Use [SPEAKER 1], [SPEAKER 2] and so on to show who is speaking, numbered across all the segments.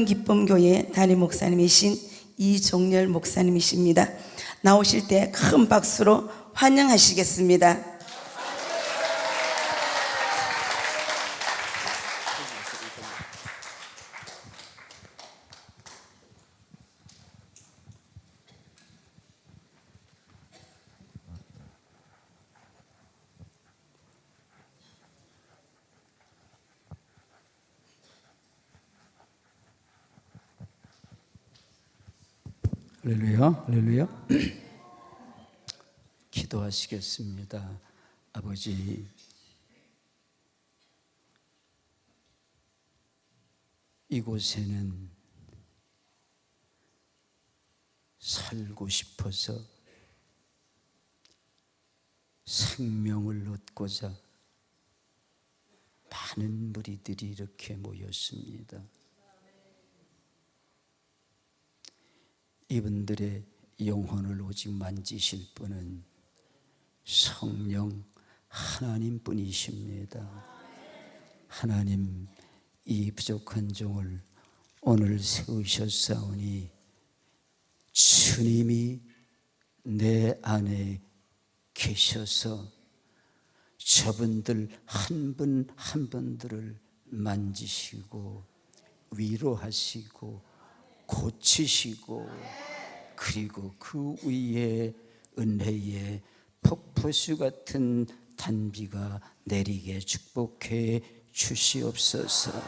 [SPEAKER 1] 기쁨교회 담임 목사님이신 이종렬 목사님이십니다. 나오실 때 큰 박수로 환영하시겠습니다.
[SPEAKER 2] 할렐루야, 할렐루야. 기도하시겠습니다. 아버지, 이곳에는 살고 싶어서 생명을 얻고자 많은 무리들이 이렇게 모였습니다. 이분들의 영혼을 오직 만지실 분은 성령 하나님뿐이십니다. 하나님, 이 부족한 종을 오늘 세우셨사오니 주님이 내 안에 계셔서 저분들 한 분 한 분들을 만지시고 위로하시고 고치시고, 그리고 그 위에 은혜의 폭포수 같은 단비가 내리게 축복해 주시옵소서.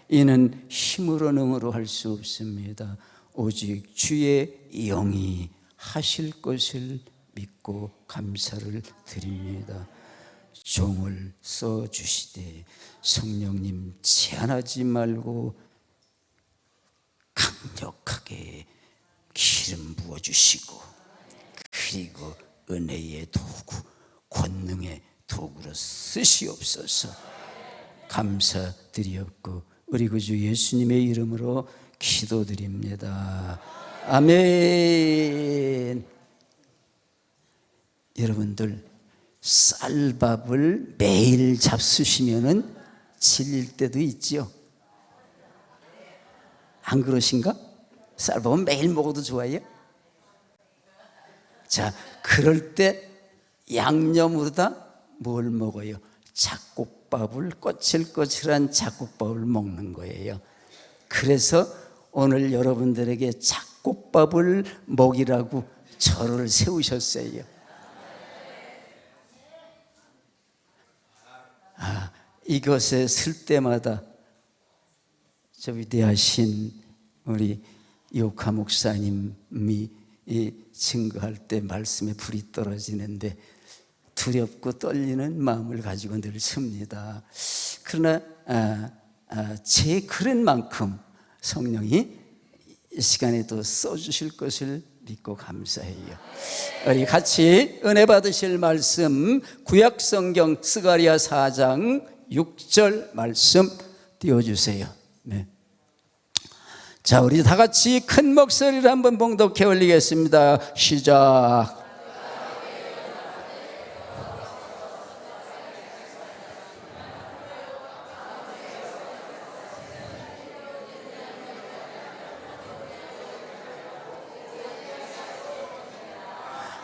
[SPEAKER 2] 이는 힘으로 능으로 할 수 없습니다. 오직 주의 영이 하실 것을 믿고 감사를 드립니다. 종을 써주시되 성령님 제한하지 말고 강력하게 기름 부어주시고, 그리고 은혜의 도구, 권능의 도구로 쓰시옵소서. 감사드리옵고 우리 구주 예수님의 이름으로 기도드립니다. 아멘. 여러분들, 쌀밥을 매일 잡수시면은 질릴 때도 있죠. 안 그러신가? 쌀밥은 매일 먹어도 좋아요? 자, 그럴 때 양념으로다 뭘 먹어요? 잡곡밥을, 꼬칠꼬칠한 잡곡밥을 먹는 거예요. 그래서 오늘 여러분들에게 잡곡밥을 먹이라고 절을 세우셨어요. 이것에 쓸 때마다 저 위대하신 우리 이옥하 목사님이 증거할 때 말씀에 불이 떨어지는데 두렵고 떨리는 마음을 가지고 늘 씁니다. 그러나 제 그런 만큼 성령이 이 시간에도 써주실 것을 믿고 감사해요. 우리 같이 은혜 받으실 말씀, 구약성경 스가랴 4장 6절 말씀 띄워주세요. 네. 자, 우리 다 같이 큰 목소리로 한번 봉독해 올리겠습니다. 시작.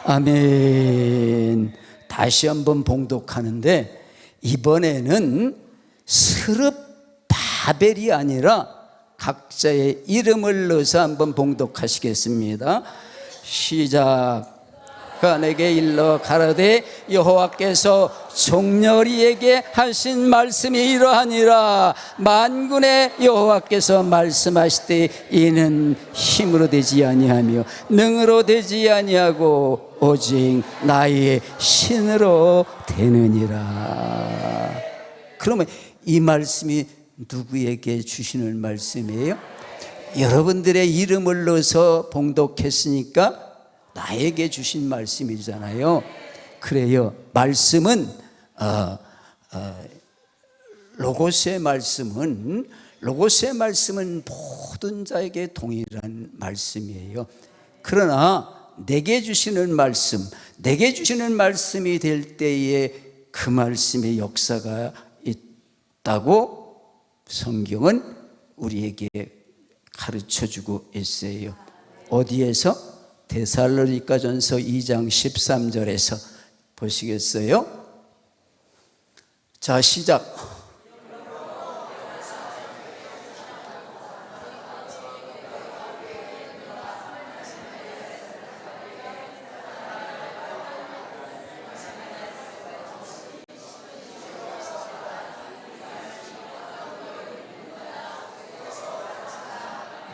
[SPEAKER 2] 아멘. 다시 한번 봉독하는데 이번에는 스룹바벨이 아니라 각자의 이름을 넣어서 한번 봉독하시겠습니다. 시작. 그가 내게 일러 가라되 여호와께서 종려리에게 하신 말씀이 이러하니라. 만군의 여호와께서 말씀하시되 이는 힘으로 되지 아니하며 능으로 되지 아니하고 오직 나의 신으로 되느니라. 그러면 이 말씀이 누구에게 주시는 말씀이에요? 여러분들의 이름을 넣어서 봉독했으니까 나에게 주신 말씀이잖아요. 그래요. 말씀은 로고스의 말씀은 모든 자에게 동일한 말씀이에요. 그러나 내게 주시는 말씀이 될 때에 그 말씀의 역사가 있다고 성경은 우리에게 가르쳐주고 있어요. 어디에서? 데살로니가전서 2장 13절에서 보시겠어요? 자, 시작.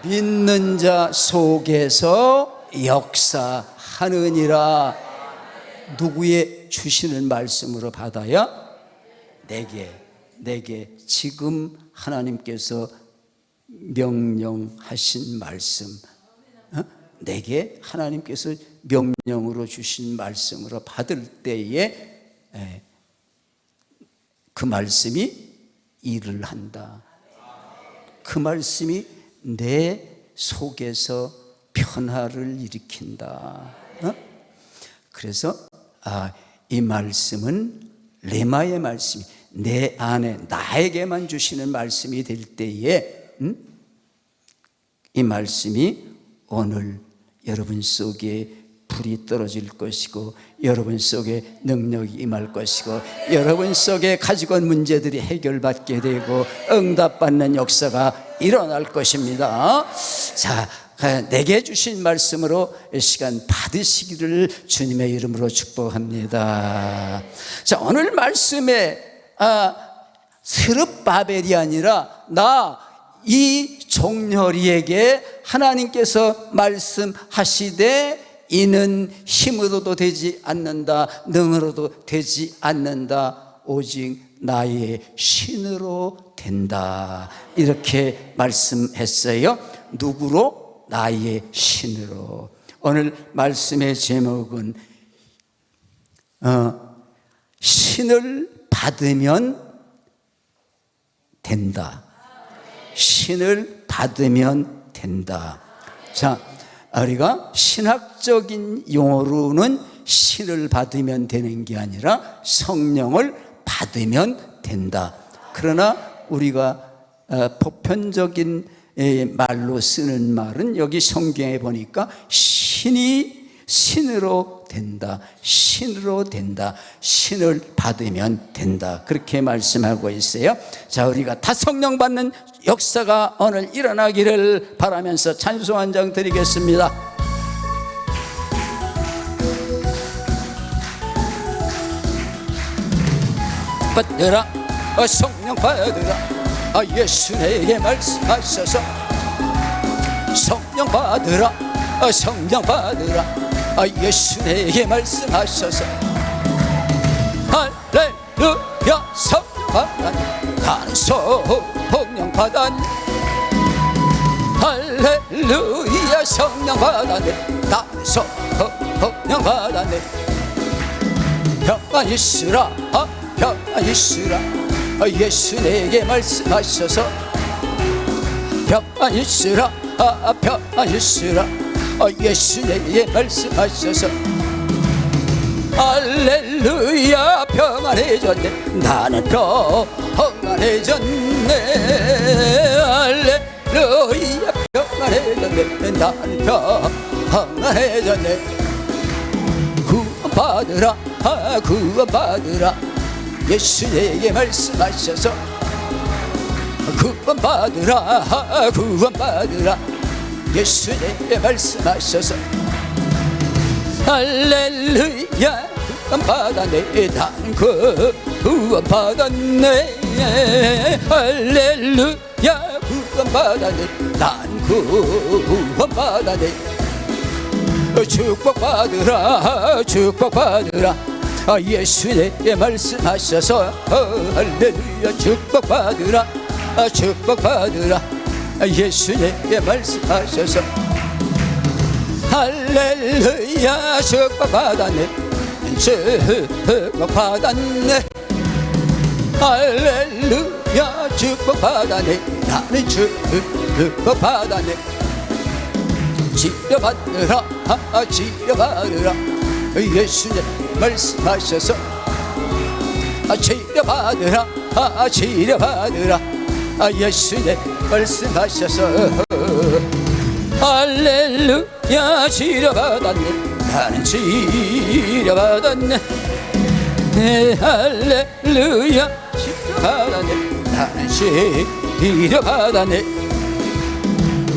[SPEAKER 2] 믿는 자 속에서 역사하느니라. 누구의 주시는 말씀으로 받아야? 내게 지금 하나님께서 명령하신 말씀, 내게 하나님께서 명령으로 주신 말씀으로 받을 때에 그 말씀이 일을 한다. 그 말씀이 내 속에서 변화를 일으킨다. 그래서 이 말씀은 레마의 말씀이 내 안에 나에게만 주시는 말씀이 될 때에 이 말씀이 오늘 여러분 속에 불이 떨어질 것이고, 여러분 속에 능력이 임할 것이고, 여러분 속에 가지고 온 문제들이 해결받게 되고 응답받는 역사가 일어날 것입니다. 자, 내게 주신 말씀으로 이 시간 받으시기를 주님의 이름으로 축복합니다. 자, 오늘 말씀에 스룹바벨이 아니라 나 이 종렬이에게 하나님께서 말씀하시되 이는 힘으로도 되지 않는다, 능으로도 되지 않는다, 오직 나의 신으로 된다, 이렇게 말씀했어요. 누구로? 나의 신으로. 오늘 말씀의 제목은 신을 받으면 된다. 신을 받으면 된다. 자, 우리가 신학적인 용어로는 신을 받으면 되는 게 아니라 성령을 받으면 된다. 그러나 우리가 보편적인 말로 쓰는 말은 여기 성경에 보니까 신이 신으로 된다, 신으로 된다, 신을 받으면 된다, 그렇게 말씀하고 있어요. 자, 우리가 다 성령 받는 역사가 오늘 일어나기를 바라면서 찬송 한 장 드리겠습니다. 받으라, 성령 받으라, 예수 내게 말씀하셔서. 성령 받으라, 성령 받으라, 예수 내게 말씀하셔서. 할렐루야, 성령 받았네, 나는 성령 받았네. 할렐루야, 성령 받았네, 나는 성령 받았네. 평안 있으라, 평안 있으라, 예수 내게 말씀하셔서. 평안 있으라, 평안 있으라, 예수 내게 말씀하셔서. 할렐루야, 평안해졌네, 나는 평안해졌네. 할렐루야, 평안해졌네, 나는 평안해졌네. 구원받으라, 구원받으라, 예수 내게 말씀하셔서. 구원받으라, 구원받으라, 예수 내게 말씀하셔서. 할렐루야, 구원받았네, 나는 구원받았네. 할렐루야, 구원받았네, 나는 구원받았네. 축복받으라, 축복받으라, 예수 내게 말씀하셔서. 할렐루야, 축복받으라, 축복받으라, 예수 내게 말씀하셔서. 할렐루야, 축복받았네, 축복받았네. 할렐루야, 축복받았네, 나는 축복받았네. 치료받으라, 치료받으라, 예수 내게 말씀하셔서. 치료받으라, 치료받으라, 예수 내게 말씀하셔서 할렐루야 치료받았네 나는 치료받았네 할렐루야 치료받았네 나는 치료받았네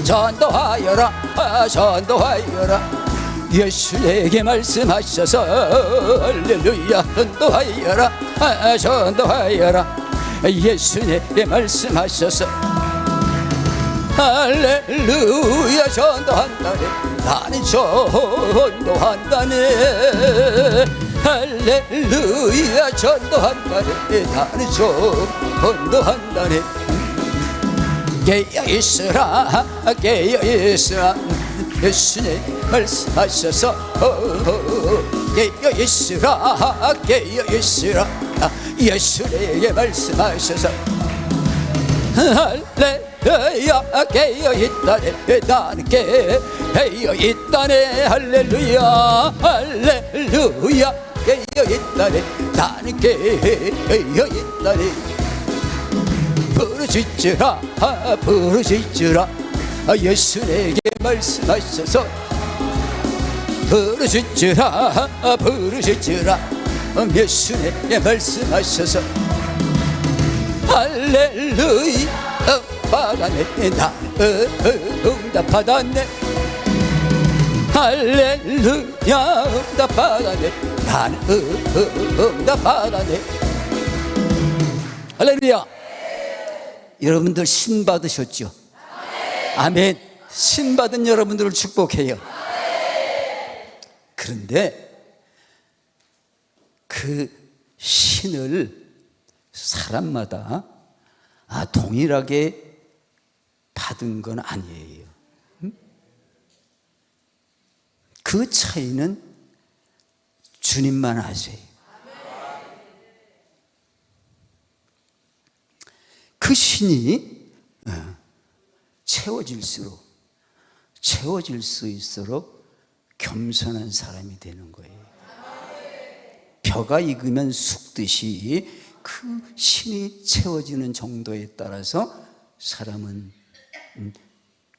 [SPEAKER 2] 전도하여라 전도하여라 예수 내게 말씀하셔서 할렐루야 전도하여라 전도하여라 예수 내게 말씀하셔서 할렐루야 전도한다네 나는 전도한다네 할렐루야 전도한다네 나는 전도한다네 깨어있으라 깨어있으라 예수님 말씀하셔서 깨어있으라 깨어있으라 예수님에게 말씀하셔서 할렐루야 깨어있다네 나는 깨어있다네 할렐루야 할렐루야 깨어있다네 나는 깨어있다네 부르짖으라 부르짖으라 예수 내게 말씀하셔서 부르짖으라 부르짖으라 예수 내게 말씀하셔서 할렐루야 응답받았네 나 응답받았네 할렐루야 응답받았네 나는 응답받았네 할렐루야 여러분들 신 받으셨죠? 아멘. 신 받은 여러분들을 축복해요. 그런데 그 신을 사람마다 동일하게 받은 건 아니에요. 그 차이는 주님만 아세요. 그 신이 채워질 수 있도록 겸손한 사람이 되는 거예요. 벼가 익으면 숙듯이 그 신이 채워지는 정도에 따라서 사람은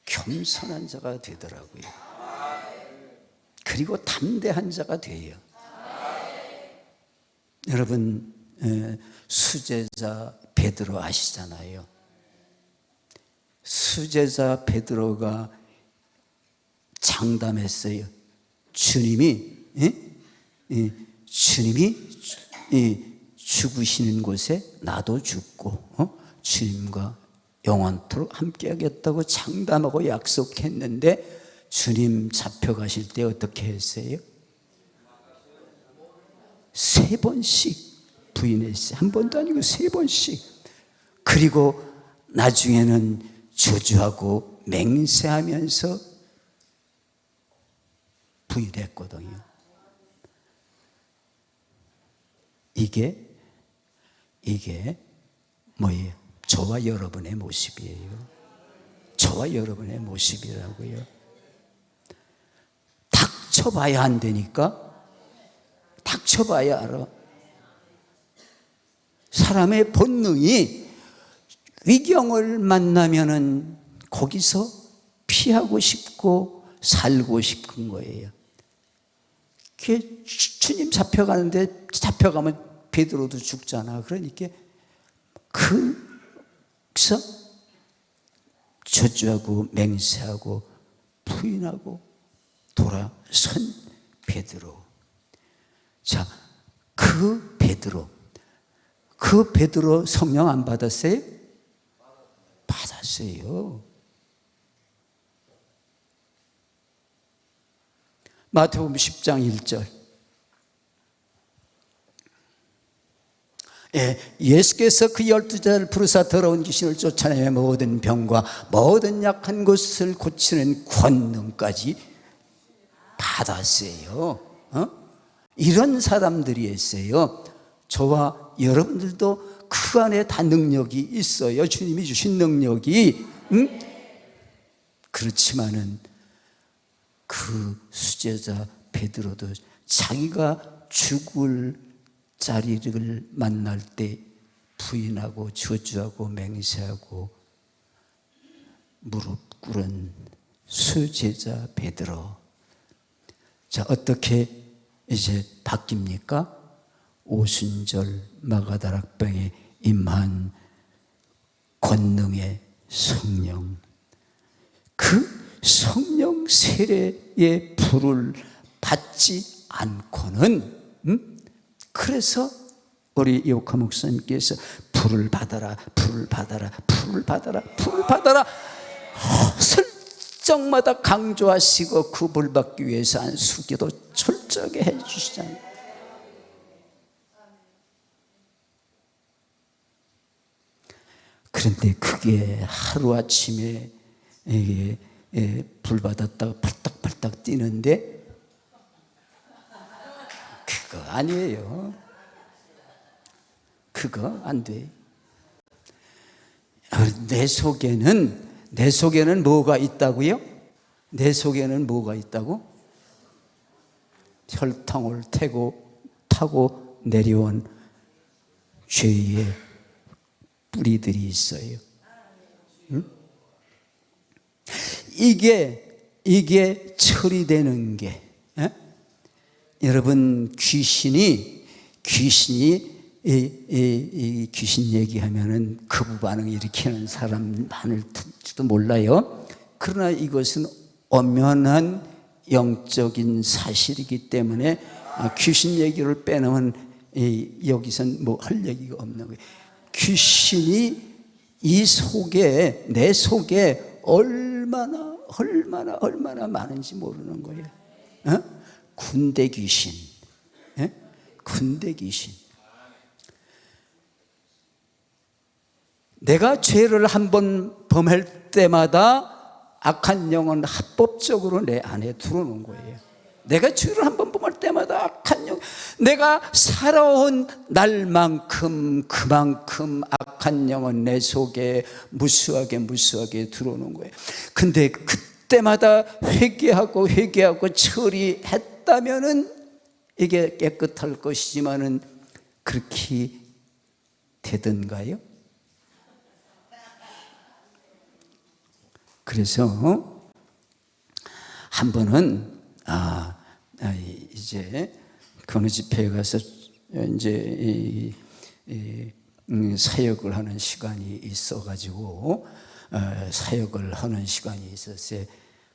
[SPEAKER 2] 겸손한 자가 되더라고요. 그리고 담대한 자가 돼요. 여러분 수제자 베드로 아시잖아요. 수제자 베드로가 장담했어요. 주님이 죽으시는 곳에 나도 죽고 주님과 영원토록 함께하겠다고 장담하고 약속했는데 주님 잡혀가실 때 어떻게 했어요? 3번씩 부인했어요. 한 번도 아니고 3번씩. 그리고 나중에는 저주하고 맹세하면서 부인했거든요. 이게 뭐예요? 저와 여러분의 모습이에요. 저와 여러분의 모습이라고요. 닥쳐봐야 안 되니까 닥쳐봐야 알아. 사람의 본능이 위경을 만나면은 거기서 피하고 싶고 살고 싶은 거예요. 주님 잡혀가는데 잡혀가면 베드로도 죽잖아. 그러니까 그래서 저주하고 맹세하고 부인하고 돌아선 베드로. 자, 그 베드로 성령 안 받았어요? 받았어요. 마태복음 10장 1절. 예수께서 그 12자를 부르사 더러운 귀신을 쫓아내며 모든 병과 모든 약한 것을 고치는 권능까지 받았어요. 이런 사람들이 있어요. 저와 여러분들도 그 안에 다 능력이 있어요. 주님이 주신 능력이. 그렇지만은 그 수제자 베드로도 자기가 죽을 자리를 만날 때 부인하고 저주하고 맹세하고 무릎 꿇은 수제자 베드로. 자, 어떻게 이제 바뀝니까? 오순절 마가다락방에 임한 권능의 성령, 그 성령 세례의 불을 받지 않고는 그래서 우리 요카 목사님께서 불을 받아라, 불을 받아라, 불을 받아라, 불을 받아라 설정마다 강조하시고 그 불 받기 위해서 안수기도 철저하게 해주시잖아요. 그런데 그게 하루아침에 불 받았다가 팔딱팔딱 뛰는데 그거 아니에요. 그거 안 돼. 내 속에는 뭐가 있다고요? 내 속에는 뭐가 있다고? 혈통을 타고 내려온 죄의 뿌리들이 있어요. 응? 이게 처리되는 게, 여러분 귀신이 귀신 얘기하면은 거부 반응 일으키는 사람 많을지도 몰라요. 그러나 이것은 엄연한 영적인 사실이기 때문에 귀신 얘기를 빼놓으면 여기선 뭐 할 얘기가 없는 거예요. 귀신이 내 속에 얼마나 많은지 모르는 거예요. 군대 귀신, 군대 귀신. 내가 죄를 한번 범할 때마다 악한 영은 합법적으로 내 안에 들어오는 거예요. 내가 죄를 한번 범할 때마다 악한 영, 내가 살아온 날만큼 그만큼 악한 영은 내 속에 무수하게 들어오는 거예요. 근데 그때마다 회개하고 처리했다면은 이게 깨끗할 것이지만은 그렇게 되던가요? 그래서 한 번은 이제 어느 집회에 가서 이제 사역을 하는 시간이 있어가지고 사역을 하는 시간이 있었어요.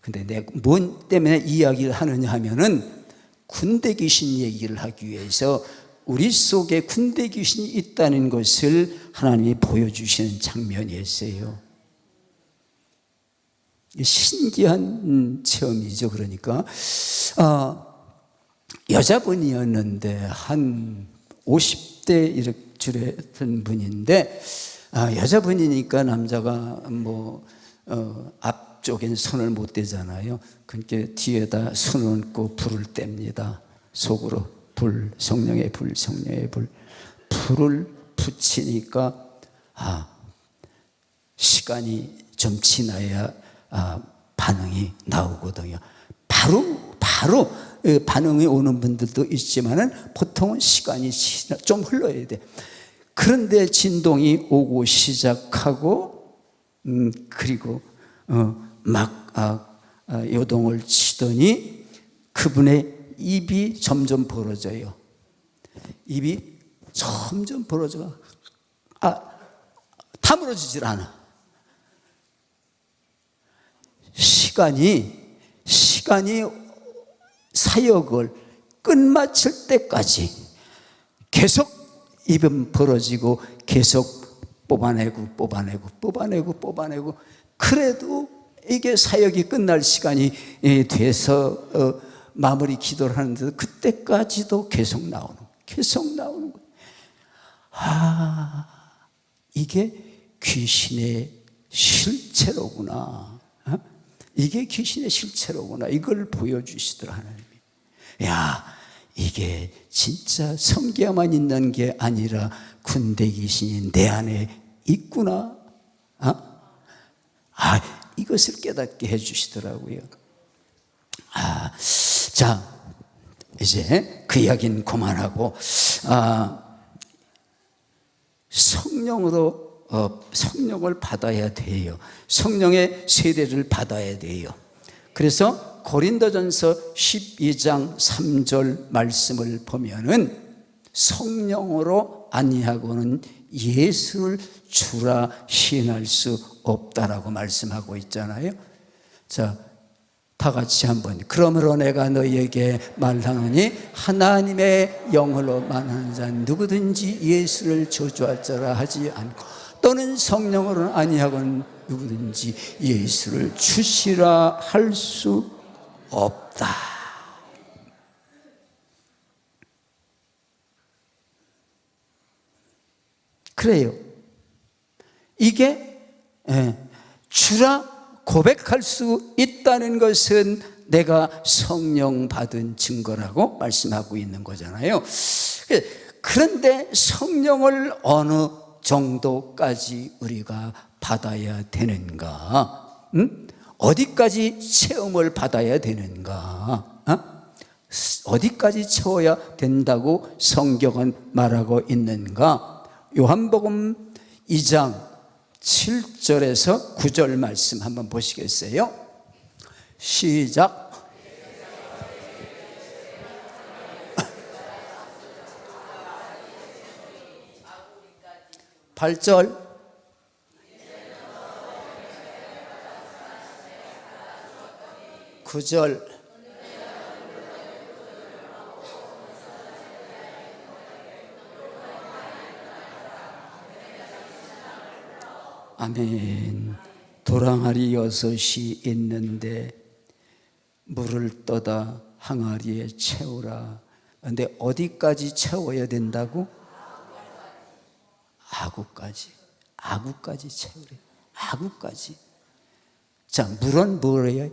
[SPEAKER 2] 근데 내가 뭔 때문에 이야기를 하느냐 하면은 군대 귀신 얘기를 하기 위해서 우리 속에 군대 귀신이 있다는 것을 하나님이 보여주시는 장면이었어요. 신기한 체험이죠. 그러니까 여자분이었는데 한 50대 이렇게 된 분인데 여자분이니까 남자가 앞쪽엔 손을 못 대잖아요. 그러니까 뒤에다 손을 얹고 불을 뗍니다. 속으로 불, 성령의 불, 불을 붙이니까 시간이 좀 지나야 반응이 나오거든요. 바로 반응이 오는 분들도 있지만은 보통은 시간이 좀 흘러야 돼. 그런데 진동이 오고 시작하고 그리고 막 요동을 치더니 그분의 입이 점점 벌어져요. 입이 점점 벌어져. 다물어지질 않아. 시간이 사역을 끝마칠 때까지 계속 입은 벌어지고 계속 뽑아내고 그래도 이게 사역이 끝날 시간이 돼서 마무리 기도를 하는데도 그때까지도 계속 나오는 거예요. 이게 귀신의 실체로구나. 이게 귀신의 실체로구나. 이걸 보여주시더라 하나님이. 이게 진짜 성기야만 있는 게 아니라 군대 귀신이 내 안에 있구나. 이것을 깨닫게 해주시더라고요. 자, 이제 그 이야기는 그만하고 성령으로 성령을 받아야 돼요. 성령의 세례를 받아야 돼요. 그래서 고린도전서 12장 3절 말씀을 보면은 성령으로 아니하고는 예수를 주라 시인할 수 없다라고 말씀하고 있잖아요. 자, 다 같이 한번. 그러므로 내가 너희에게 말하노니 하나님의 영으로 만하는 자는 누구든지 예수를 저주할 자라 하지 않고 또는 성령으로는 아니하고는 누구든지 예수를 주시라 할 수 없다. 그래요. 이게 주라 고백할 수 있다는 것은 내가 성령 받은 증거라고 말씀하고 있는 거잖아요. 그런데 성령을 어느 정도까지 우리가 받아야 되는가? 어디까지 체험을 받아야 되는가? 어디까지 채워야 된다고 성경은 말하고 있는가? 요한복음 2장 7절에서 9절 말씀 한번 보시겠어요? 시작. 8절. 구절. 아멘. 도랑아리 6이 있는데 물을 떠다 항아리에 채우라. 그런데 어디까지 채워야 된다고? 아구까지 채우래. 아구까지. 자, 물은 뭐래요?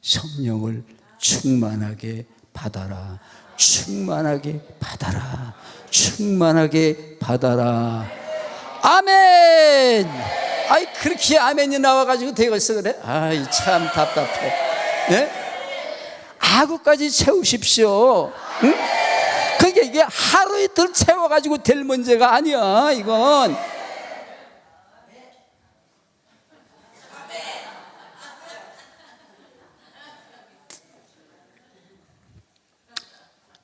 [SPEAKER 2] 성령을 충만하게 받아라. 충만하게 받아라. 충만하게 받아라. 아멘. 아이, 그렇게 아멘이 나와가지고 되겠어 그래? 아이, 참 답답해. 네? 아구까지 채우십시오. 응? 그게 이게 하루 이틀 채워가지고 될 문제가 아니야. 이건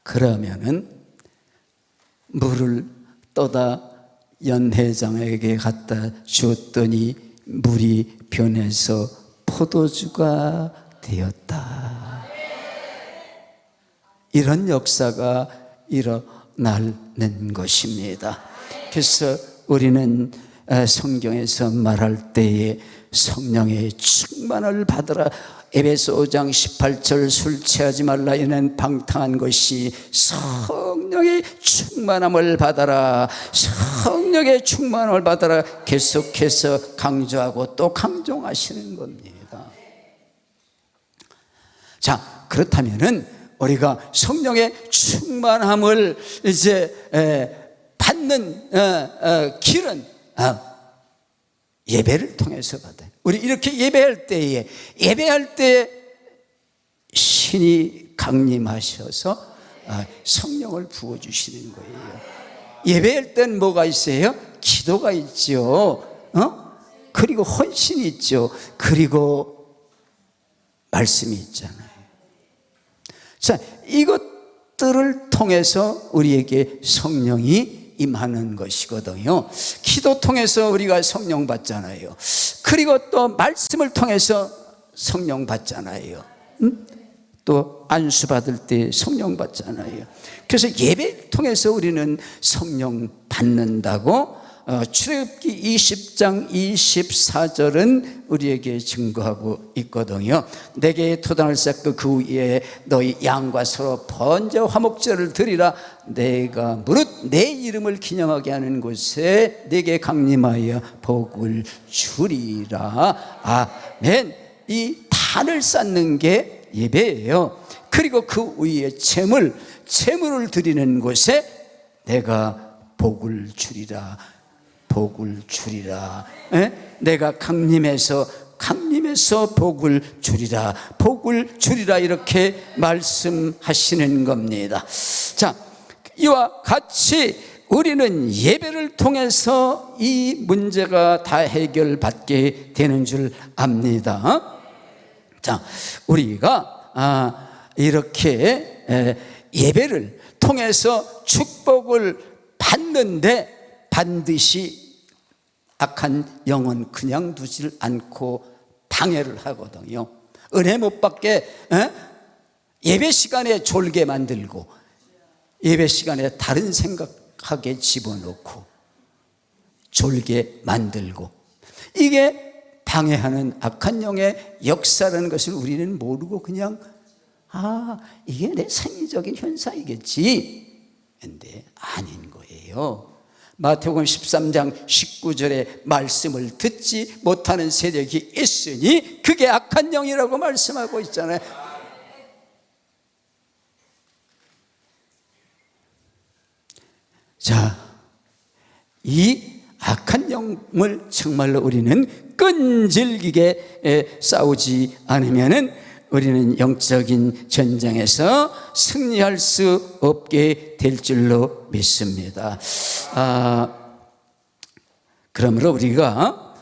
[SPEAKER 2] 그러면은 물을 떠다 연회장에게 갖다 주었더니 물이 변해서 포도주가 되었다. 이런 역사가 일어나는 것입니다. 그래서 우리는 성경에서 말할 때에 성령의 충만을 받으라. 에베소 5장 18절 술 취하지 말라. 이는 방탕한 것이 성령의 충만함을 받아라. 성령의 충만함을 받아라. 계속해서 강조하고 또 강조하시는 겁니다. 자, 그렇다면은 우리가 성령의 충만함을 이제 받는 길은 예배를 통해서 받아요. 우리 이렇게 예배할 때 신이 강림하셔서 성령을 부어주시는 거예요. 예배할 땐 뭐가 있어요? 기도가 있죠. 그리고 헌신이 있죠. 그리고 말씀이 있잖아요. 자, 이것들을 통해서 우리에게 성령이 임하는 것이거든요. 기도 통해서 우리가 성령 받잖아요. 그리고 또 말씀을 통해서 성령 받잖아요. 또 안수 받을 때 성령 받잖아요. 그래서 예배 통해서 우리는 성령 받는다고 출애굽기 20장 24절은 우리에게 증거하고 있거든요. 내게 토단을 쌓고 그 위에 너희 양과 서로 번제 화목제를 드리라. 내가 무릇 내 이름을 기념하게 하는 곳에 내게 강림하여 복을 주리라. 아멘. 이 단을 쌓는 게 예배예요. 그리고 그 위에 재물을 드리는 곳에 내가 복을 주리라. 복을 주리라. 내가 강림해서 복을 주리라. 복을 주리라. 이렇게 말씀하시는 겁니다. 자, 이와 같이 우리는 예배를 통해서 이 문제가 다 해결받게 되는 줄 압니다. 자, 우리가 이렇게 예배를 통해서 축복을 받는데 반드시 악한 영은 그냥 두질 않고 방해를 하거든요. 은혜 못 받게 예배 시간에 졸게 만들고 예배 시간에 다른 생각하게 집어넣고 졸게 만들고, 이게 방해하는 악한 영의 역사라는 것을 우리는 모르고 그냥 이게 내 생리적인 현상이겠지. 근데 아닌 거예요. 마태복음 13장 19절의 말씀을 듣지 못하는 세력이 있으니 그게 악한 영이라고 말씀하고 있잖아요. 자, 이 악한 영을 정말로 우리는 끈질기게 싸우지 않으면은 우리는 영적인 전쟁에서 승리할 수 없게 될 줄로 믿습니다. 그러므로 우리가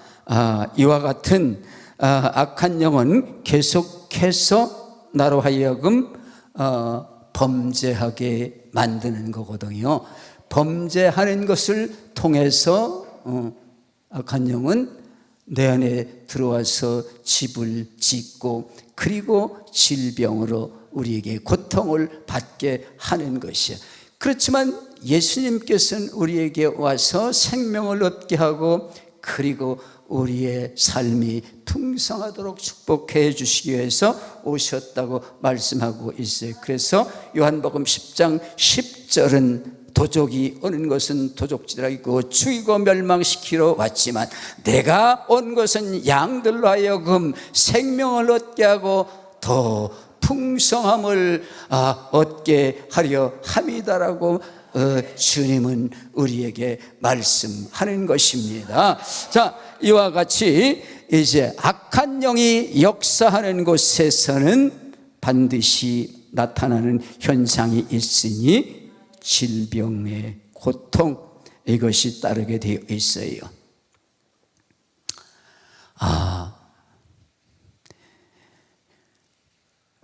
[SPEAKER 2] 이와 같은 악한 영은 계속해서 나로 하여금 범죄하게 만드는 거거든요. 범죄하는 것을 통해서 악한 영은 내 안에 들어와서 집을 짓고 그리고 질병으로 우리에게 고통을 받게 하는 것이에요. 그렇지만 예수님께서는 우리에게 와서 생명을 얻게 하고 그리고 우리의 삶이 풍성하도록 축복해 주시기 위해서 오셨다고 말씀하고 있어요. 그래서 요한복음 10장 10절은 도적이 오는 것은 도적질하고 죽이고 멸망시키러 왔지만 내가 온 것은 양들로 하여금 생명을 얻게 하고 더 풍성함을 얻게 하려 함이다라고 주님은 우리에게 말씀하는 것입니다. 자, 이와 같이 이제 악한 영이 역사하는 곳에서는 반드시 나타나는 현상이 있으니 질병의 고통, 이것이 따르게 되어 있어요.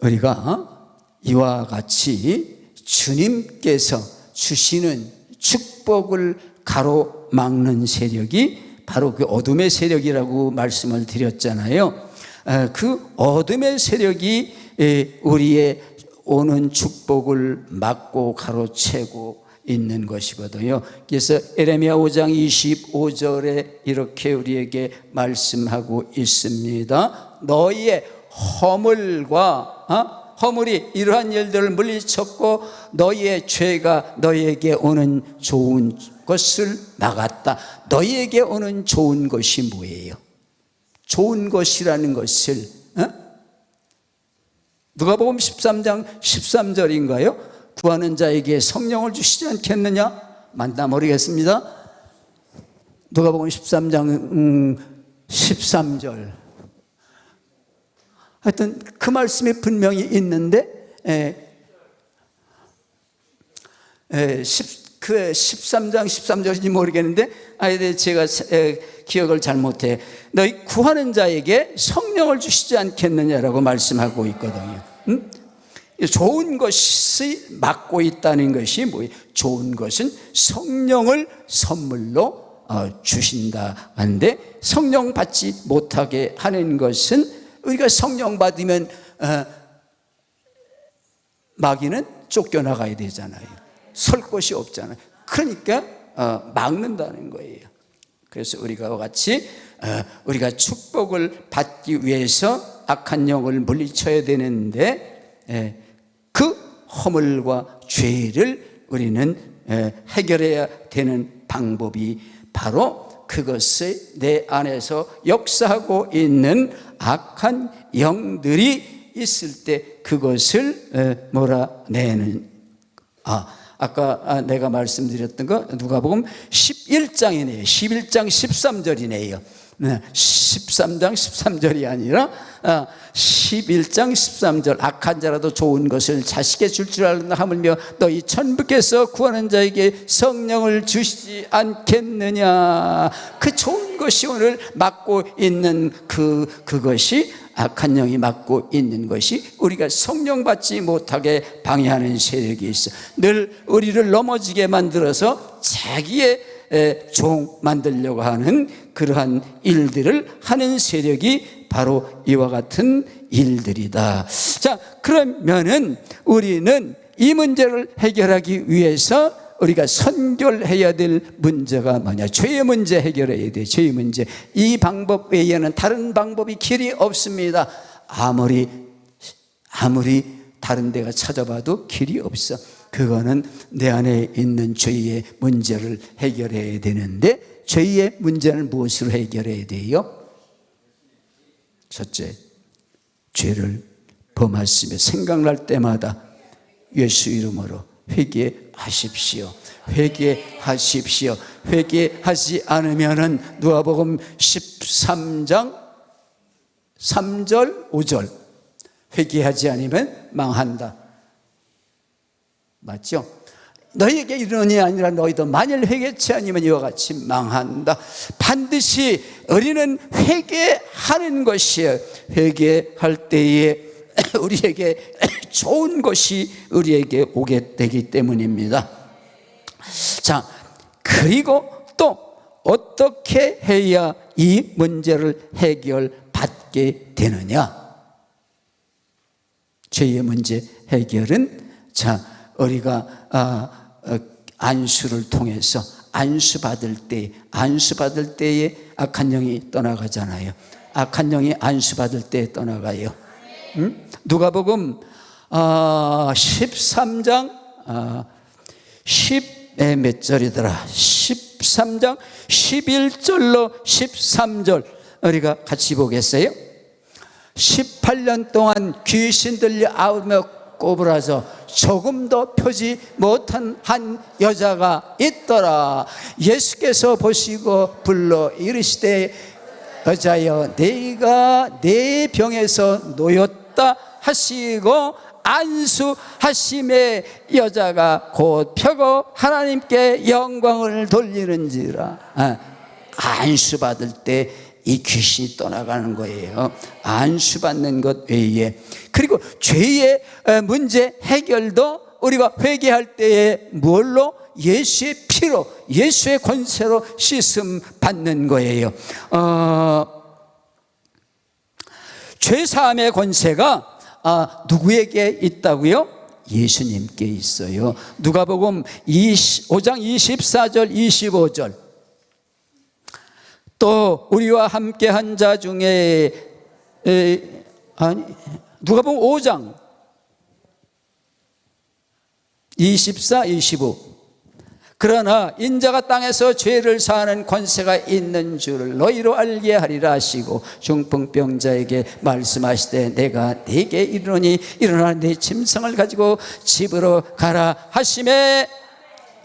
[SPEAKER 2] 우리가 이와 같이 주님께서 주시는 축복을 가로막는 세력이 바로 그 어둠의 세력이라고 말씀을 드렸잖아요. 그 어둠의 세력이 우리의 오는 축복을 막고 가로채고 있는 것이거든요. 그래서 에레미야 5장 25절에 이렇게 우리에게 말씀하고 있습니다. 너희의 허물이 이러한 일들을 물리쳤고 너희의 죄가 너희에게 오는 좋은 것을 막았다. 너희에게 오는 좋은 것이 뭐예요? 좋은 것이라는 것을 누가복음 13장 13절인가요? 구하는 자에게 성령을 주시지 않겠느냐? 맞나 모르겠습니다. 누가복음 13장 13절. 하여튼 그 말씀이 분명히 있는데 그 13장 13절인지 모르겠는데 제가 기억을 잘못해. 너희 구하는 자에게 성령을 주시지 않겠느냐라고 말씀하고 있거든요. 좋은 것이 막고 있다는 것이 뭐예요? 좋은 것은 성령을 선물로 주신다 하는데, 성령 받지 못하게 하는 것은 우리가 성령 받으면 마귀는 쫓겨나가야 되잖아요. 설 곳이 없잖아요. 그러니까 막는다는 거예요. 그래서 우리가 같이 우리가 축복을 받기 위해서 악한 영을 물리쳐야 되는데 그 허물과 죄를 우리는 해결해야 되는 방법이 바로 그것을 내 안에서 역사하고 있는 악한 영들이 있을 때 그것을 몰아내는 아까 내가 말씀드렸던 거 누가복음 11장이네요. 11장 13절이네요. 13장 13절이 아니라 11장 13절 악한 자라도 좋은 것을 자식에 줄 줄 알나 하물며 너희 천부께서 구하는 자에게 성령을 주시지 않겠느냐. 그 좋은 것이 오늘 맡고 있는 그것이 악한 영이 맡고 있는 것이 우리가 성령 받지 못하게 방해하는 세력이 있어. 늘 우리를 넘어지게 만들어서 자기의 종 만들려고 하는 그러한 일들을 하는 세력이 바로 이와 같은 일들이다. 자, 그러면은 우리는 이 문제를 해결하기 위해서 우리가 선결해야 될 문제가 뭐냐? 죄의 문제 해결해야 돼. 죄의 문제. 이 방법 외에는 다른 방법이 길이 없습니다. 아무리 다른 데가 찾아봐도 길이 없어. 그거는 내 안에 있는 죄의 문제를 해결해야 되는데, 죄의 문제는 무엇으로 해결해야 돼요? 첫째, 죄를 범하시며 생각날 때마다 예수 이름으로 회개하십시오. 회개하십시오. 회개하지 않으면은 누가복음 13장 3절 5절 회개하지 않으면 망한다. 맞죠? 너희에게 이르노니 아니라 너희도 만일 회개치 아니면 이와 같이 망한다. 반드시 우리는 회개하는 것이에요. 회개할 때에 우리에게 좋은 것이 우리에게 오게 되기 때문입니다. 자, 그리고 또 어떻게 해야 이 문제를 해결받게 되느냐? 죄의 문제 해결은, 자, 우리가 안수를 통해서 안수 받을 때에 악한 영이 떠나가잖아요. 악한 영이 안수 받을 때 떠나가요. 누가복음 13장 10몇 절이더라. 13장 11절로 13절 우리가 같이 보겠어요? 18년 동안 귀신 들려 아우며 꼬부라져 조금도 펴지 못한 한 여자가 있더라. 예수께서 보시고 불러 이르시되 여자여 네가 내 병에서 놓였다 하시고 안수하심에 여자가 곧 펴고 하나님께 영광을 돌리는지라. 안수받을 때 이 귀신이 떠나가는 거예요. 안수받는 것 외에. 그리고 죄의 문제 해결도 우리가 회개할 때에 뭘로? 예수의 피로, 예수의 권세로 씻음 받는 거예요. 죄사함의 권세가 누구에게 있다고요? 예수님께 있어요. 누가복음 5장 24절 25절. 또 우리와 함께 한 자 중에 누가복음 5장 24, 25. 그러나 인자가 땅에서 죄를 사하는 권세가 있는 줄을 너희로 알게 하리라 하시고 중풍병자에게 말씀하시되 내가 네게 이르노니 일어나 네 짐승을 가지고 집으로 가라 하시매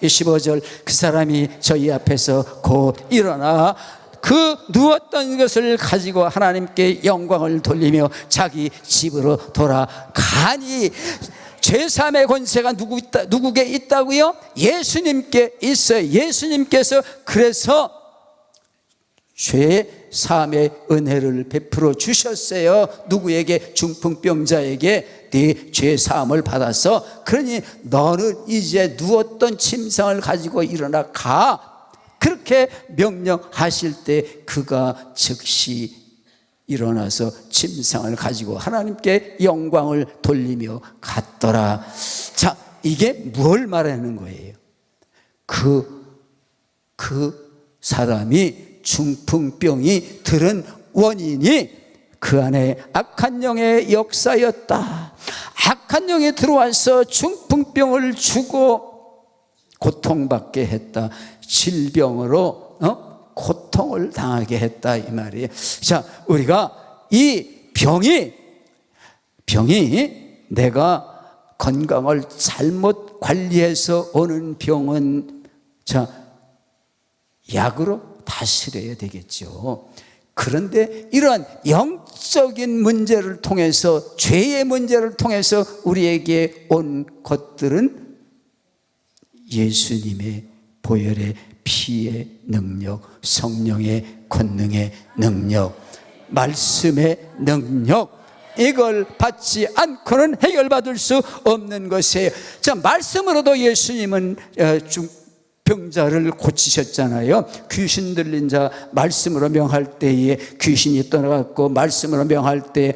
[SPEAKER 2] 25절 그 사람이 저희 앞에서 곧 일어나 그 누웠던 것을 가지고 하나님께 영광을 돌리며 자기 집으로 돌아가니. 죄사함의 권세가 누구에게 있다고요? 예수님께 있어요. 예수님께서 그래서 죄사함의 은혜를 베풀어 주셨어요. 누구에게? 중풍병자에게 네 죄사함을 받아서. 그러니 너는 이제 누웠던 침상을 가지고 일어나 가. 그렇게 명령하실 때 그가 즉시 일어나서 침상을 가지고 하나님께 영광을 돌리며 갔더라. 자, 이게 뭘 말하는 거예요? 그 사람이 중풍병이 들은 원인이 그 안에 악한 영의 역사였다. 악한 영이 들어와서 중풍병을 주고 고통받게 했다. 질병으로 고통을 당하게 했다 이 말이에요. 자, 우리가 이 병이 내가 건강을 잘못 관리해서 오는 병은 자, 약으로 다스려야 되겠죠. 그런데 이러한 영적인 문제를 통해서, 죄의 문제를 통해서 우리에게 온 것들은 예수님의 보혈의 피의 능력, 성령의 권능의 능력, 말씀의 능력, 이걸 받지 않고는 해결받을 수 없는 것이에요. 자, 말씀으로도 예수님은 병자를 고치셨잖아요. 귀신 들린 자 말씀으로 명할 때에 귀신이 떠나갔고, 말씀으로 명할 때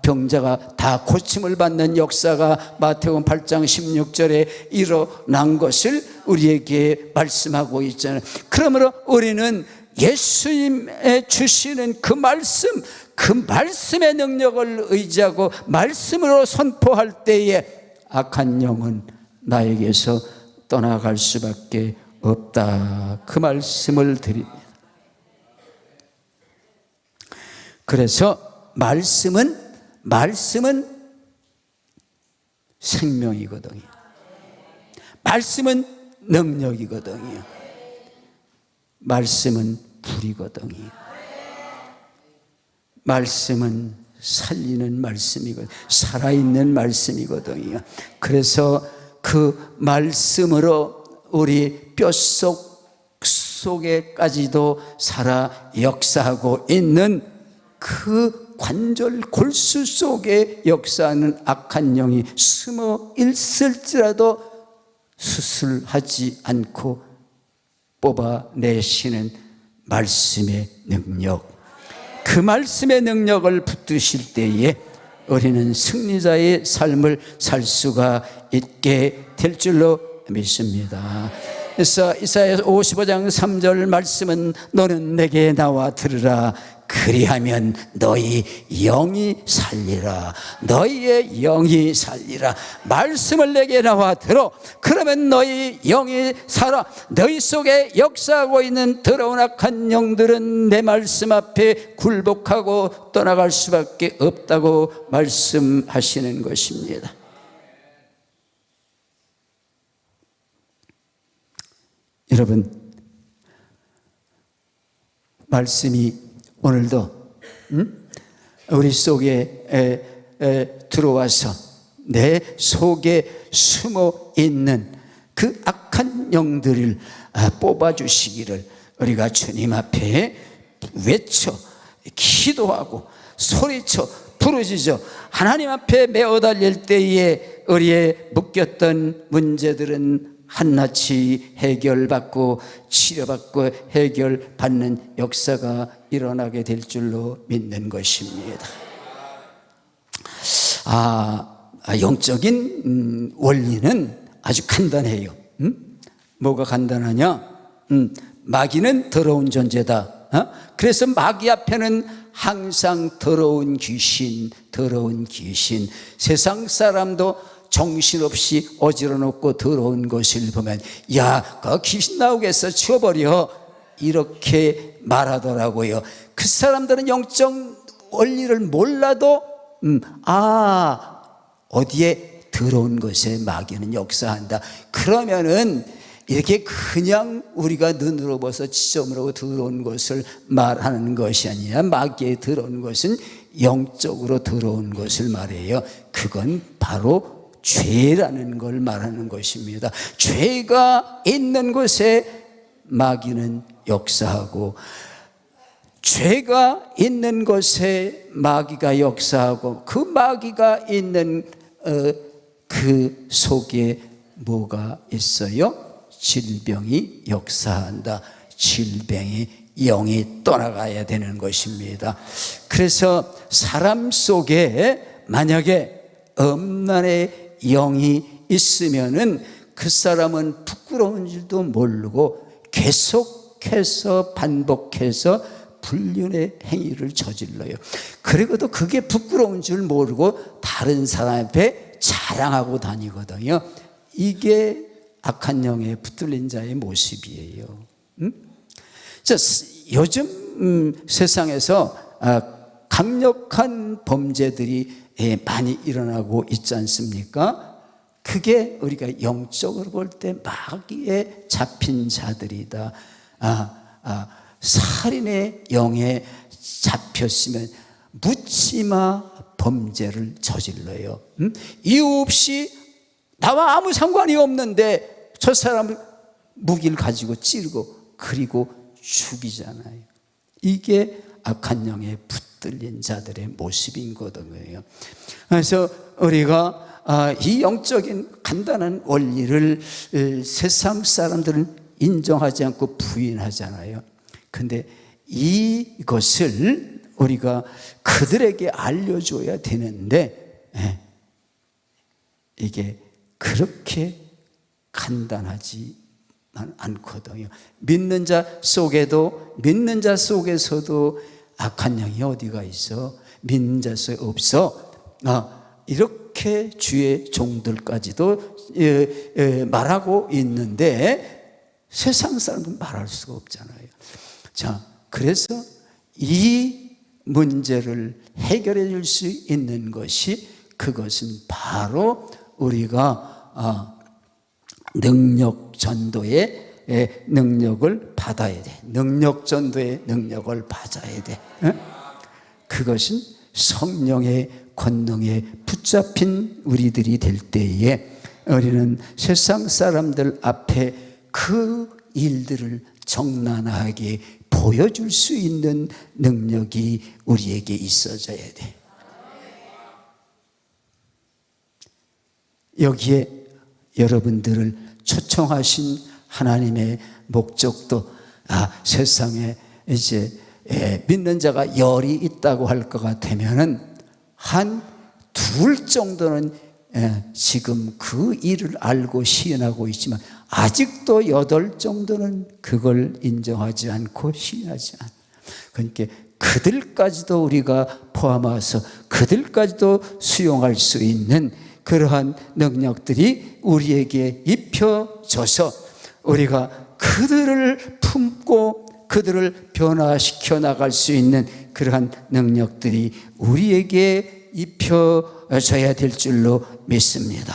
[SPEAKER 2] 병자가 다 고침을 받는 역사가 마태복음 8장 16절에 일어난 것을 우리에게 말씀하고 있잖아요. 그러므로 우리는 예수님의 주시는 그 말씀의 능력을 의지하고 말씀으로 선포할 때에 악한 영은 나에게서 떠나갈 수밖에 없다, 그 말씀을 드립니다. 그래서 말씀은 생명이거든요. 말씀은 능력이거든요. 말씀은 불이거든요. 말씀은 살리는 말씀이거든요. 살아있는 말씀이거든요. 그래서 그 말씀으로 우리 뼛속 속에까지도 살아 역사하고 있는 그 관절 골수 속에 역사하는 악한 영이 숨어 있을지라도 수술하지 않고 뽑아내시는 말씀의 능력, 그 말씀의 능력을 붙드실 때에 우리는 승리자의 삶을 살 수가 있게 될 줄로 믿습니다. 그래서 이사야 55장 3절 말씀은 너는 내게 나와 들으라. 그리하면 너희 영이 살리라. 너희의 영이 살리라. 말씀을 내게 나와 들어. 그러면 너희 영이 살아. 너희 속에 역사하고 있는 더러운 악한 영들은 내 말씀 앞에 굴복하고 떠나갈 수밖에 없다고 말씀하시는 것입니다. 여러분, 말씀이 오늘도 우리 속에 들어와서 내 속에 숨어 있는 그 악한 영들을 뽑아주시기를 우리가 주님 앞에 외쳐 기도하고 소리쳐 부르짖어 하나님 앞에 메어 달릴 때에 우리의 묶였던 문제들은 한낱이 해결받고 치료받고 해결받는 역사가 일어나게 될 줄로 믿는 것입니다. 영적인 원리는 아주 간단해요. 뭐가 간단하냐? 마귀는 더러운 존재다. 그래서 마귀 앞에는 항상 더러운 귀신. 세상 사람도 정신없이 어지러놓고 더러운 것을 보면 야, 그 귀신 나오겠어, 치워버려, 이렇게 말하더라고요. 그 사람들은 영적 원리를 몰라도 어디에 더러운 것에 마귀는 역사한다. 그러면은 이렇게 그냥 우리가 눈으로 봐서 지점으로 더러운 것을 말하는 것이 아니라 마귀의 더러운 것은 영적으로 더러운 것을 말해요. 그건 바로 죄라는 걸 말하는 것입니다. 죄가 있는 곳에 마귀는 역사하고, 죄가 있는 곳에 마귀가 역사하고, 그 마귀가 있는 그 속에 뭐가 있어요? 질병이 역사한다. 질병이 영이 떠나가야 되는 것입니다. 그래서 사람 속에 만약에 음란의 영이 있으면은 그 사람은 부끄러운 줄도 모르고 계속해서 반복해서 불륜의 행위를 저질러요. 그리고도 그게 부끄러운 줄 모르고 다른 사람 앞에 자랑하고 다니거든요. 이게 악한 영에 붙들린 자의 모습이에요. 자, 요즘 세상에서 강력한 범죄들이 많이 일어나고 있지 않습니까? 그게 우리가 영적으로 볼 때 마귀에 잡힌 자들이다. 살인의 영에 잡혔으면 묻지마 범죄를 저질러요. 이유 없이 나와 아무 상관이 없는데 저 사람을 무기를 가지고 찌르고 그리고 죽이잖아요. 이게 악한 영에 붙들린 자들의 모습인 거거든요. 그래서 우리가 이 영적인 간단한 원리를 세상 사람들은 인정하지 않고 부인하잖아요. 근데 이것을 우리가 그들에게 알려줘야 되는데 이게 그렇게 간단하지 않거든요. 믿는 자 속에서도 악한 영이 어디가 있어? 믿는 자 속에 없어. 이렇게 주의 종들까지도 말하고 있는데 세상 사람은 말할 수가 없잖아요. 자, 그래서 이 문제를 해결해 줄 수 있는 것이, 그것은 바로 우리가 능력 전도의 능력을 받아야 돼. 능력 전도의 능력을 받아야 돼. 그것은 성령의 권능에 붙잡힌 우리들이 될 때에 우리는 세상 사람들 앞에 그 일들을 적나라하게 보여줄 수 있는 능력이 우리에게 있어져야 돼. 여기에 여러분들을 초청하신 하나님의 목적도 세상에 이제 믿는 자가 열이 있다고 할 것 같으면은 한 둘 정도는 지금 그 일을 알고 시인하고 있지만 아직도 8 정도는 그걸 인정하지 않고 시인하지 않아. 그러니까 그들까지도 우리가 포함해서 그들까지도 수용할 수 있는 그러한 능력들이 우리에게 입혀져서 우리가 그들을 품고 그들을 변화시켜 나갈 수 있는 그러한 능력들이 우리에게 입혀져야 될 줄로 믿습니다.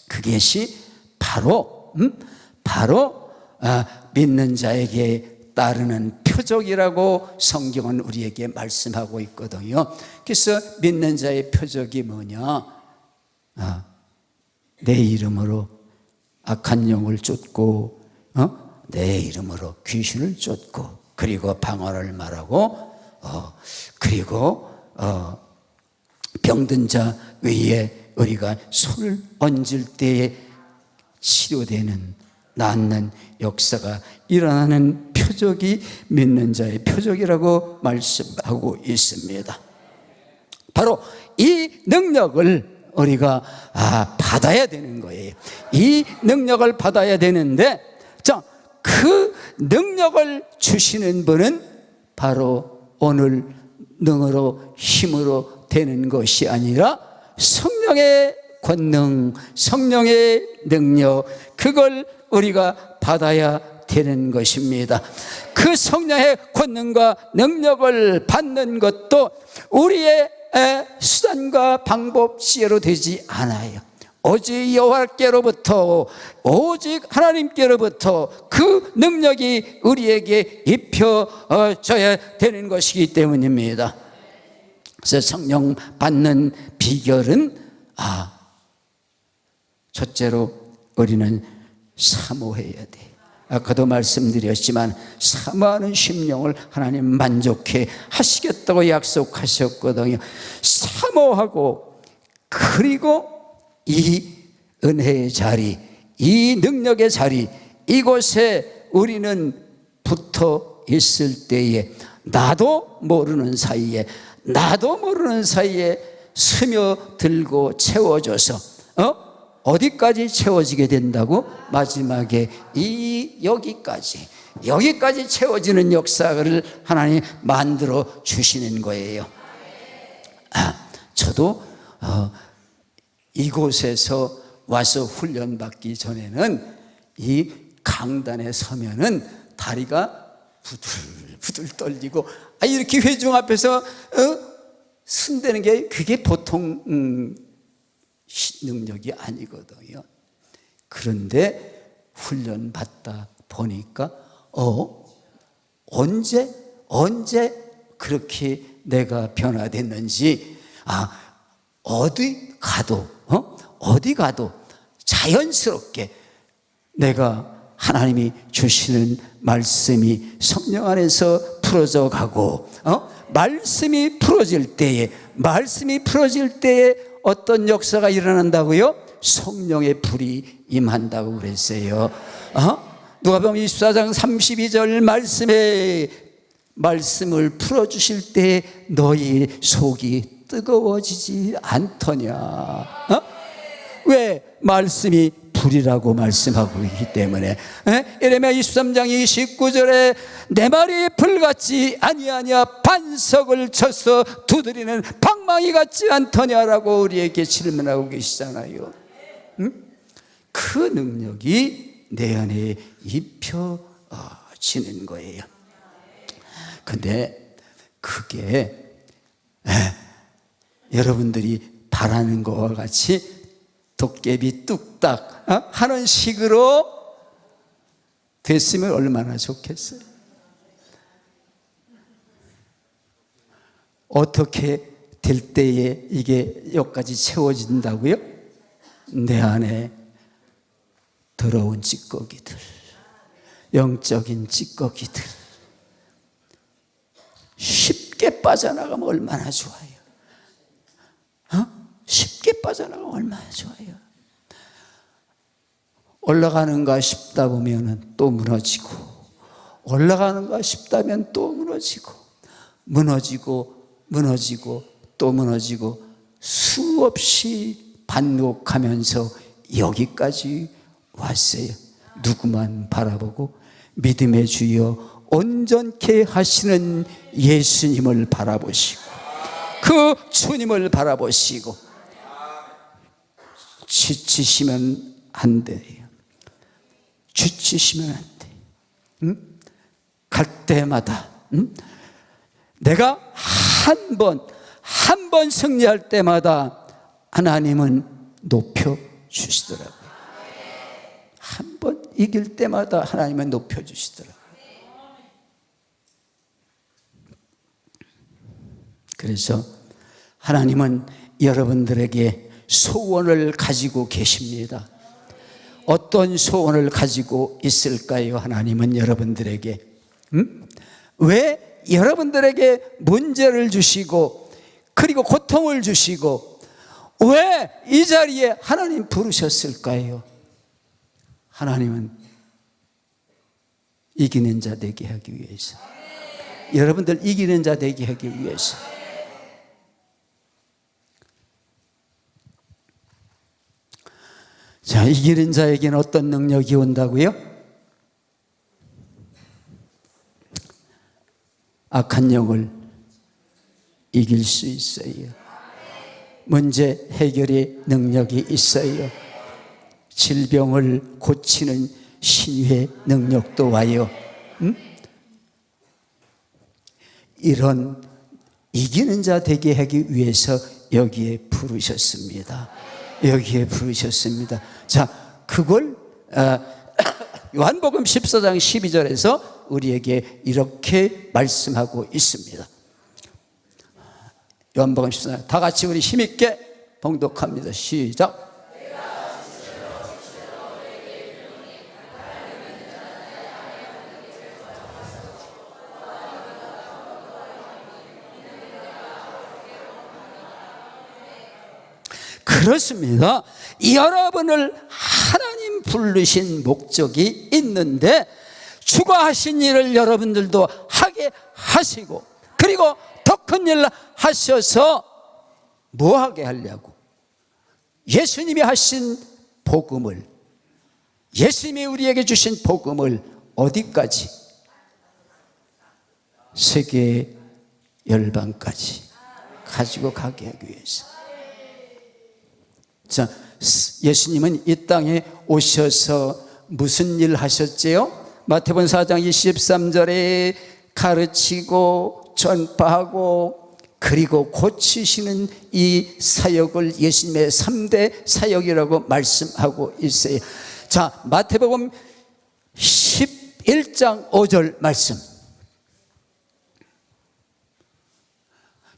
[SPEAKER 2] 그것이 바로 믿는 자에게 따르는 표적이라고 성경은 우리에게 말씀하고 있거든요. 그래서 믿는 자의 표적이 뭐냐? 내 이름으로 악한 영을 쫓고 내 이름으로 귀신을 쫓고 그리고 방언을 말하고 그리고 병든 자 위에 우리가 손을 얹을 때에 치료되는, 낫는 역사가 일어나는 표적이 믿는 자의 표적이라고 말씀하고 있습니다. 바로 이 능력을 우리가 받아야 되는 거예요. 이 능력을 받아야 되는데, 자, 그 능력을 주시는 분은 바로 오늘 능으로 힘으로 되는 것이 아니라 성령의 권능, 성령의 능력, 그걸 우리가 받아야 되는 것입니다. 그 성령의 권능과 능력을 받는 것도 우리의 수단과 방법, 지혜로 되지 않아요. 오직 여호와께로부터, 오직 하나님께로부터 그 능력이 우리에게 입혀져야 되는 것이기 때문입니다. 그래서 성령 받는 비결은 첫째로 우리는 사모해야 돼. 아까도 말씀드렸지만 사모하는 심령을 하나님 만족해 하시겠다고 약속하셨거든요. 사모하고, 그리고 이 은혜의 자리, 이 능력의 자리, 이곳에 우리는 붙어 있을 때에 나도 모르는 사이에 스며들고 채워져서 어디까지 채워지게 된다고? 마지막에 여기까지 채워지는 역사를 하나님 만들어 주시는 거예요. 저도 이곳에서 와서 훈련받기 전에는 이 강단에 서면은 다리가 부들부들 떨리고 이렇게 회중 앞에서 쓴다는 게 그게 보통 능력이 아니거든요. 그런데 훈련받다 보니까 언제 그렇게 내가 변화됐는지, 어디 가도 자연스럽게 내가 하나님이 주시는 말씀이 성령 안에서 풀어져 가고, 말씀이 풀어질 때에 어떤 역사가 일어난다고요? 성령의 불이 임한다고 그랬어요. 누가복음 24장 32절 말씀을 풀어주실 때 너희 속이 뜨거워지지 않더냐. 왜? 말씀이 불이라고 말씀하고 있기 때문에. 예레미야 23장 29절에 내 말이 불같지 아니하냐, 반석을 쳐서 두드리는 방망이 같지 않더냐라고 우리에게 질문하고 계시잖아요. 그 능력이 내 안에 입혀지는 거예요. 근데 그게 여러분들이 바라는 것과 같이 도깨비 뚝딱 하는 식으로 됐으면 얼마나 좋겠어요. 어떻게 될 때에 이게 여기까지 채워진다고요? 내 안에 더러운 찌꺼기들, 영적인 찌꺼기들 쉽게 빠져나가면 얼마나 좋아요. 쉽게 빠져나가면 얼마나 좋아요. 올라가는가 싶다 보면 또 무너지고, 올라가는가 싶다면 또 무너지고, 또 무너지고, 수없이 반복하면서 여기까지 왔어요. 누구만 바라보고 믿음의 주여 온전케 하시는 예수님을 바라보시고, 그 주님을 바라보시고, 지치시면 안 돼요. 지치시면 안 돼. 갈 때마다 내가 한 번 승리할 때마다 하나님은 높여주시더라고요. 한 번 이길 때마다 하나님은 높여주시더라고요. 그래서 하나님은 여러분들에게 소원을 가지고 계십니다. 어떤 소원을 가지고 있을까요? 하나님은 여러분들에게 왜 여러분들에게 문제를 주시고, 그리고 고통을 주시고, 왜 이 자리에 하나님 부르셨을까요? 하나님은 이기는 자 되게 하기 위해서, 여러분들 이기는 자 되게 하기 위해서. 자, 이기는 자에게는 어떤 능력이 온다고요? 악한 영을 이길 수 있어요. 문제 해결의 능력이 있어요. 질병을 고치는 신유의 능력도 와요. 이런 이기는 자 되게 하기 위해서 여기에 부르셨습니다. 자, 그걸 요한복음 14장 12절에서 우리에게 이렇게 말씀하고 있습니다. 요한복음 14장 다 같이 우리 힘있게 봉독합니다. 시작. 그렇습니다. 여러분을 하나님 부르신 목적이 있는데, 추가하신 일을 여러분들도 하게 하시고, 그리고 더 큰 일을 하셔서 뭐 하게 하려고? 예수님이 하신 복음을, 예수님이 우리에게 주신 복음을 어디까지? 세계 열방까지 가지고 가게 하기 위해서. 자, 예수님은 이 땅에 오셔서 무슨 일 하셨지요? 마태복음 4장 23절에 가르치고 전파하고 그리고 고치시는 이 사역을 예수님의 3대 사역이라고 말씀하고 있어요. 자, 마태복음 11장 5절 말씀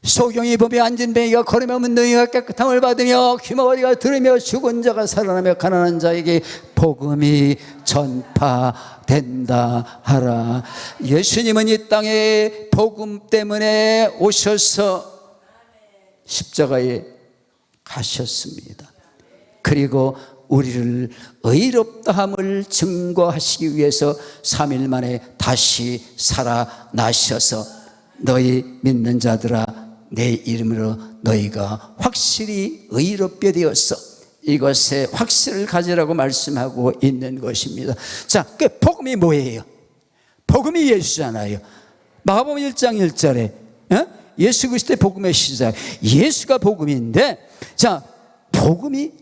[SPEAKER 2] 소경이 범에 앉은 뱅이가 걸으며 문둥이가 깨끗함을 받으며 귀머거리가 들으며 죽은 자가 살아나며 가난한 자에게 복음이 전파된다 하라. 예수님은 이 땅에 복음 때문에 오셔서 십자가에 가셨습니다. 그리고 우리를 의롭다함을 증거하시기 위해서 3일 만에 다시 살아나셔서 너희 믿는 자들아 내 이름으로 너희가 확실히 의롭게 되었어. 이것에 확실을 가지라고 말씀하고 있는 것입니다. 자, 그 복음이 뭐예요? 복음이 예수잖아요. 마가복음 1장 1절에 예수 그리스도의 복음의 시작, 예수가 복음인데, 자, 복음이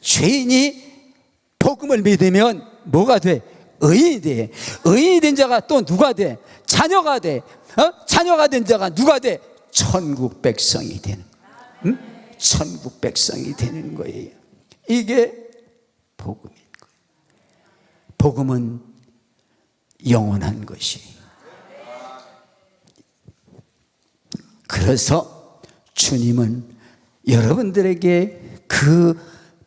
[SPEAKER 2] 죄인이 복음을 믿으면 뭐가 돼? 의인이 돼. 의인이 된 자가 또 누가 돼? 자녀가 돼. 자녀가 된 자가 누가 돼? 천국 백성이 되는, 천국 백성이 되는 거예요. 이게 복음인 거예요. 복음은 영원한 것이에요. 그래서 주님은 여러분들에게 그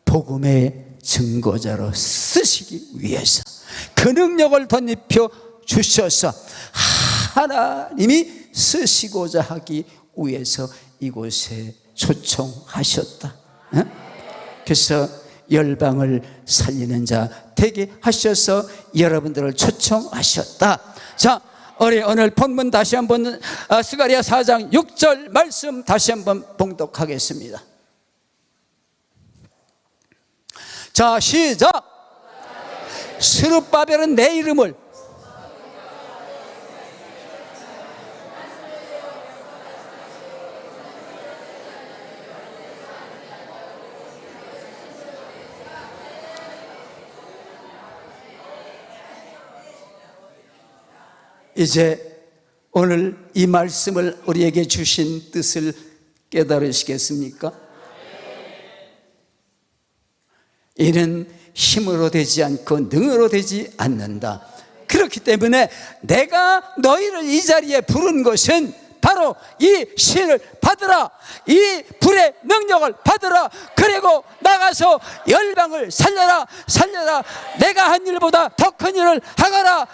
[SPEAKER 2] 복음의 증거자로 쓰시기 위해서 그 능력을 덧입혀 주셔서 하나님이 쓰시고자 하기 위해서 이곳에 초청하셨다. 그래서 열방을 살리는 자 되게 하셔서 여러분들을 초청하셨다. 자, 우리 오늘 본문 다시 한번 스가랴 4장 6절 말씀 다시 한번 봉독하겠습니다. 자, 시작. 스룹바벨은 내 이름을 이제 오늘 이 말씀을 우리에게 주신 뜻을 깨달으시겠습니까? 이는 힘으로 되지 않고 능으로 되지 않는다. 그렇기 때문에 내가 너희를 이 자리에 부른 것은 바로 이 신을 받으라, 이 불의 능력을 받으라, 그리고 나가서 열방을 살려라, 내가 한 일보다 더 큰 일을 하거라.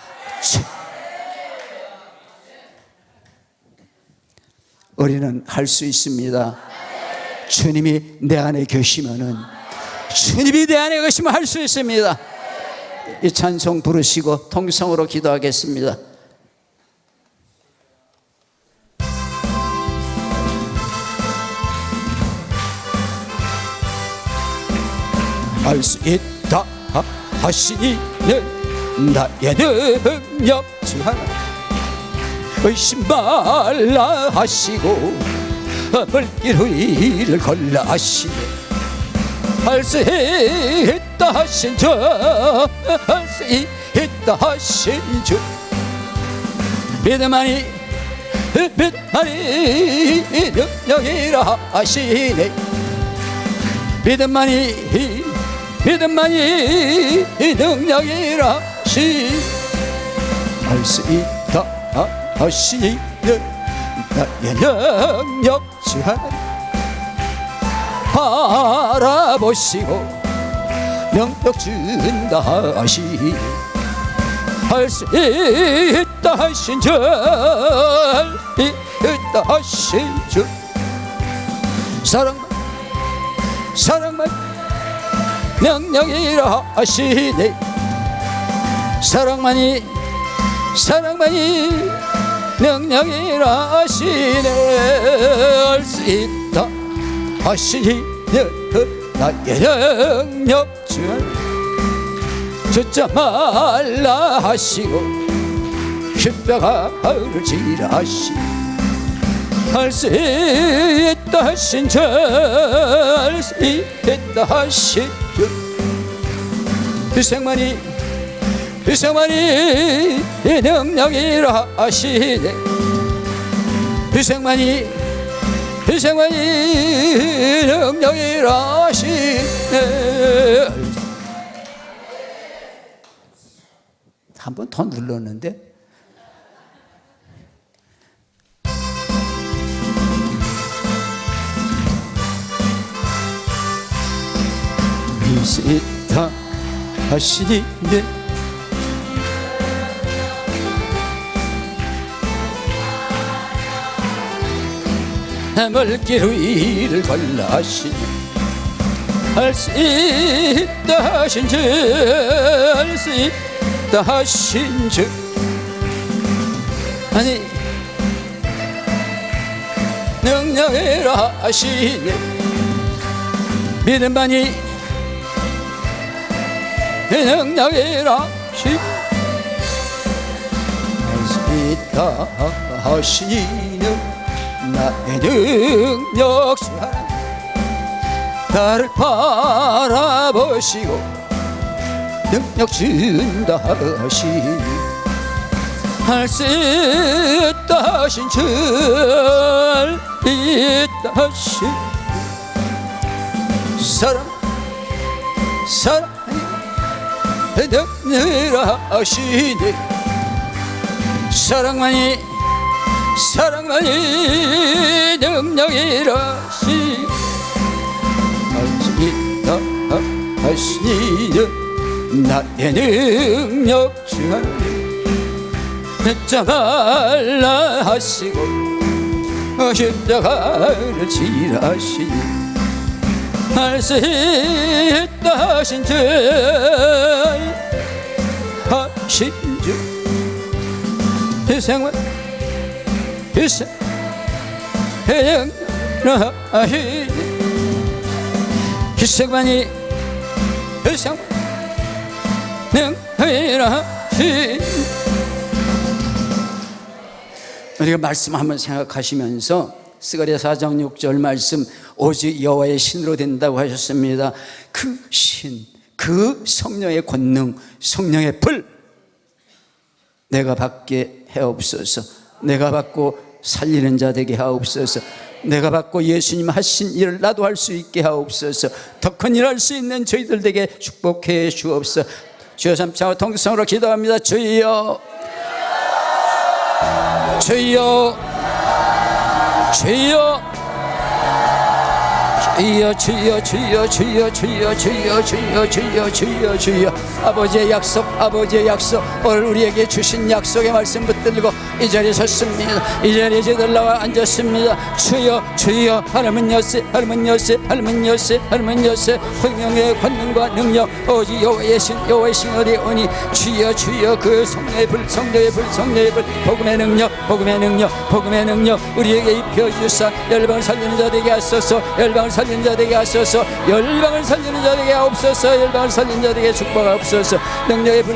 [SPEAKER 2] 우리는 할 수 있습니다. 주님이 내 안에 계시면은, 주님이 내 안에 계시면 할 수 있습니다. 이 찬송 부르시고 통성으로 기도하겠습니다. 할 수 있다 하시니는 나의 능력 주 하나 의심 말라 하시고 물길 위를 걸라 하시네. 할 수 있다 하신 주, 할 수 있다 하신 주, 믿음만이 능력이라 하시네. 믿음만이 능력이라 하시네. 할 수 있다 하시는 나의 능력 주 하나님 바라보시고 능력 준다 하시니 할 수 있다 하신 주, 할 수 있다 하신 주, 사랑만 능력이라 하시니 사랑만이 능력이라 하시네. 할 수 있다 하시니 나의 능력 주 듣자 말라 하시고 십자가 흐르지라 하시니 할 수 있다 하신 주, 할 수 있다 하신 주, 희생만이 능력이라 하시네. 희생만이 능력이라 하시네. 한 번 더 눌렀는데 수 있다 하시니 네 물길 위를 걸라 하시니 할 수 있다 하신 주 할 수 있다 하신 주 아니 능력이라 하시니 믿음만이 능력이라 하시니 할 수 있다 하시니 나의 능력 주 하나님 나를 바라보시고 능력 준다 하시니 할 수 있다 하신 줄 있다 하신 사랑이 능력이라 하시니 사랑만이 능력이라 하시니 할 수 있다 하시니 나의 능력 주 하나님 잊지 말라 하시고 십자가를 지라 하시니 할 수 있다 하신 줄 하신 줄 희생만 하시니 희생만이 능력이라 하시니 우리가 말씀 한번 생각하시면서 스가랴 4장 6절 말씀 오직 여호와의 신으로 된다고 하셨습니다. 그 신, 그 성령의 권능, 성령의 불 내가 받게 하옵소서. 내가 받고 살리는 자 되게 하옵소서. 내가 받고 예수님 하신 일을 나도 할 수 있게 하옵소서. 더 큰 일 할 수 있는 저희들 되게 축복해 주옵소서. 주여 삼창으로 통성으로 기도합니다. 주여 주여 주여 주여 주여 주여 주여 주여 주여 주여 주여 주여 아버지의 약속 오늘 우리에게 주신 약속의 말씀 붙들고 이 자리에 섰습니다. 이 자리에 저들 나와 앉았습니다. 주여 하나님 여세 성령의 권능과 능력 오직 여호와의 신으로 오니 주여 그 성령의 불 복음의 능력 우리에게 입혀주사 열방을 살리는 자 되게 하소서. 열방을 살리는 자 되게 하소서. 열방을 살리는 자 되게 하옵소서. 열방을 살리는 자 되게 축복하옵소서. 능력의 불